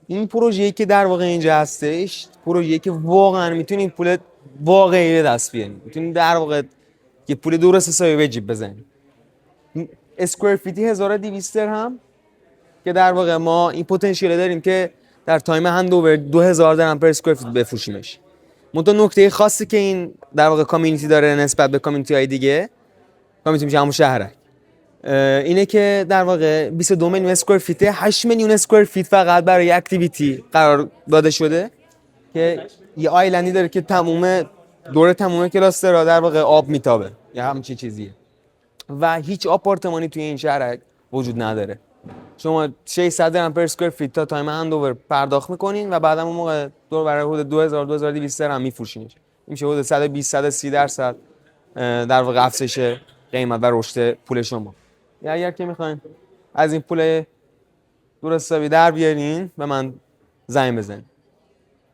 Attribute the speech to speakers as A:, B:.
A: این پروژه‌ای که در واقع اینجا هستش، پروژه‌ای که واقعا میتونین پول واقعی به دست بیارین، میتونین در واقع یه پول درست حسابی به جیب بزنین. اسکوئر فیتی 1200 درهم که در واقع ما این پتانسیل داریم که در تایم هندوور 2000 درهم پر اسکوئر فیت بفروشیمش. منتها نکته خاصی که این در واقع کامیونیتی داره نسبت به کامیونیتی های دیگه، کامیونیتی میشه همون شهرک، اینه که در واقع 22 میلیون اسکوئر فیت 8 میلیون اسکوئر فیت فقط برای اکتیویتی قرار داده شده که یه آیلندی داره که تموم کلاستر در واقع آب میتابه یا همچین چیزیه و هیچ آپارتمانی توی این شهرک وجود نداره. شما 600 درهم پر اسکوئر فیت تا تایم هندوور پرداخت میکنین و بعد اون موقع دور برای حدود 2200 درهم میفروشینش. این میشه حدود 120-130% در واقع افزایش قیمت و رشد پول شما. یا اگر که میخواین از این پول درست حسابی در بیارین به من زنگ بزنید.